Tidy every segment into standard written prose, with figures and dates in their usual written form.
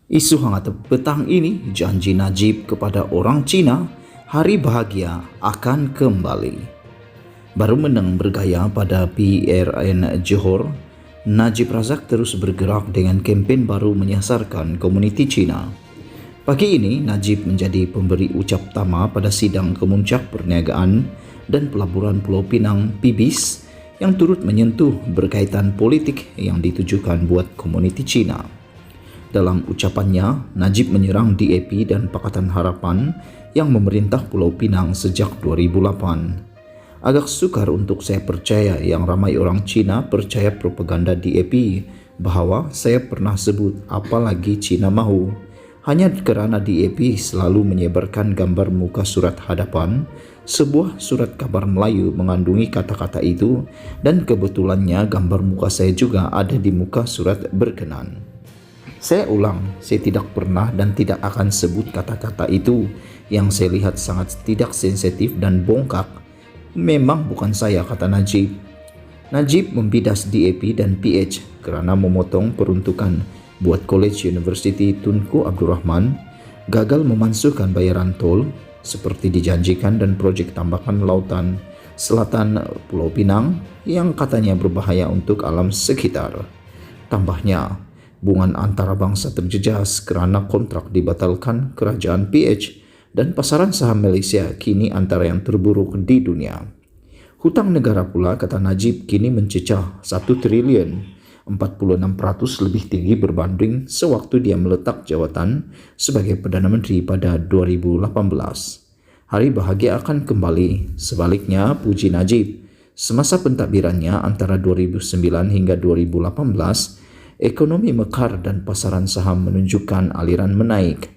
Isu hangat petang ini, janji Najib kepada orang Cina, hari bahagia akan kembali. Baru menang bergaya pada PRN Johor, Najib Razak terus bergerak dengan kempen baru menyasarkan komuniti Cina. Pagi ini, Najib menjadi pemberi ucap tama pada sidang Kemuncak Perniagaan dan Pelaburan Pulau Pinang (PBIS) yang turut menyentuh berkaitan politik yang ditujukan buat komuniti Cina. Dalam ucapannya, Najib menyerang DAP dan Pakatan Harapan yang memerintah Pulau Pinang sejak 2008. Agak sukar untuk saya percaya yang ramai orang Cina percaya propaganda DAP bahawa saya pernah sebut apalagi Cina mahu. Hanya kerana DAP selalu menyebarkan gambar muka surat hadapan, sebuah surat kabar Melayu mengandungi kata-kata itu, dan kebetulannya gambar muka saya juga ada di muka surat berkenan. Saya ulang, saya tidak pernah dan tidak akan sebut kata-kata itu yang saya lihat sangat tidak sensitif dan bongkak. Memang bukan saya, kata Najib. Najib membidas DAP dan PH kerana memotong peruntukan buat College University Tunku Abdul Rahman, gagal memansuhkan bayaran tol seperti dijanjikan, dan projek tambakan lautan selatan Pulau Pinang yang katanya berbahaya untuk alam sekitar. Tambahnya, hubungan antarabangsa terjejas kerana kontrak dibatalkan kerajaan PH dan pasaran saham Malaysia kini antara yang terburuk di dunia. Hutang negara pula, kata Najib, kini mencecah 1 triliun, 46% lebih tinggi berbanding sewaktu dia meletak jawatan sebagai Perdana Menteri pada 2018. Hari bahagia akan kembali. Sebaliknya, puji Najib, semasa pentadbirannya antara 2009 hingga 2018, ekonomi mekar dan pasaran saham menunjukkan aliran menaik.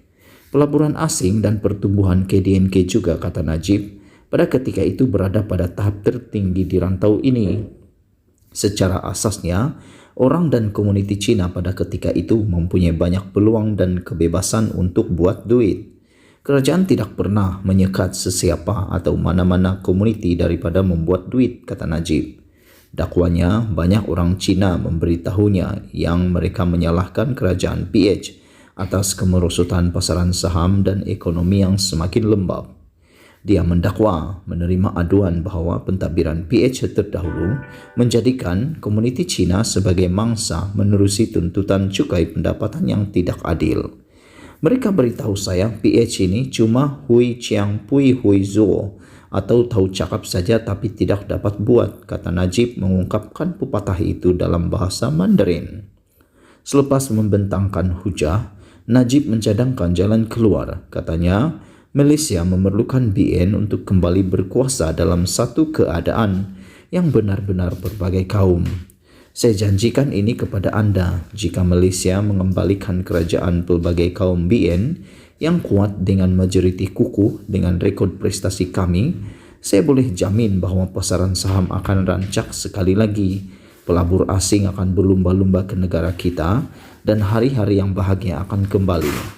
Pelaburan asing dan pertumbuhan KDNK juga, kata Najib, pada ketika itu berada pada tahap tertinggi di rantau ini. Secara asasnya, orang dan komuniti Cina pada ketika itu mempunyai banyak peluang dan kebebasan untuk buat duit. Kerajaan tidak pernah menyekat sesiapa atau mana-mana komuniti daripada membuat duit, kata Najib. Dakwanya, banyak orang Cina memberitahunya yang mereka menyalahkan kerajaan PH atas kemerosotan pasaran saham dan ekonomi yang semakin lembab. Dia mendakwa menerima aduan bahawa pentadbiran PH terdahulu menjadikan komuniti Cina sebagai mangsa menerusi tuntutan cukai pendapatan yang tidak adil. Mereka beritahu saya PH ini cuma hui chiang pui hui zo, atau tahu cakap saja tapi tidak dapat buat, kata Najib mengungkapkan pepatah itu dalam bahasa Mandarin. Selepas membentangkan hujah, Najib mencadangkan jalan keluar. Katanya, Malaysia memerlukan BN untuk kembali berkuasa dalam satu keadaan yang benar-benar berbagai kaum. Saya janjikan ini kepada anda, jika Malaysia mengembalikan kerajaan pelbagai kaum BN yang kuat dengan majoriti kukuh dengan rekod prestasi kami, saya boleh jamin bahawa pasaran saham akan rancak sekali lagi, pelabur asing akan berlumba-lumba ke negara kita, dan hari-hari yang bahagia akan kembali.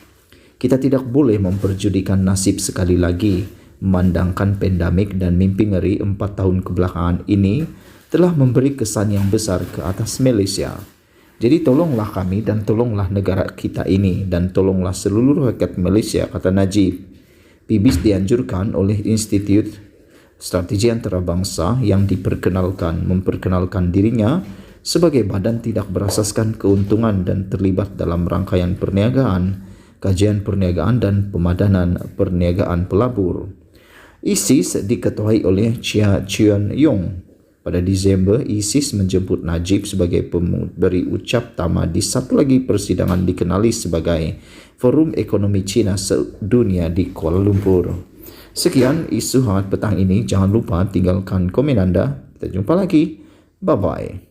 Kita tidak boleh memperjudikan nasib sekali lagi, memandangkan pandemik dan mimpi ngeri 4 tahun kebelakangan ini telah memberi kesan yang besar ke atas Malaysia. Jadi tolonglah kami dan tolonglah negara kita ini dan tolonglah seluruh rakyat Malaysia, kata Najib. PBIS dianjurkan oleh Institut Strategi Antarabangsa yang memperkenalkan dirinya sebagai badan tidak berasaskan keuntungan dan terlibat dalam rangkaian perniagaan, kajian perniagaan dan pemadanan perniagaan pelabur. ISIS diketuai oleh Chia Chuan Yong. Pada Disember, ISIS menjemput Najib sebagai pemberi ucap tama di satu lagi persidangan dikenali sebagai Forum Ekonomi Cina Sedunia di Kuala Lumpur. Sekian isu hangat petang ini. Jangan lupa tinggalkan komen anda. Kita jumpa lagi. Bye-bye.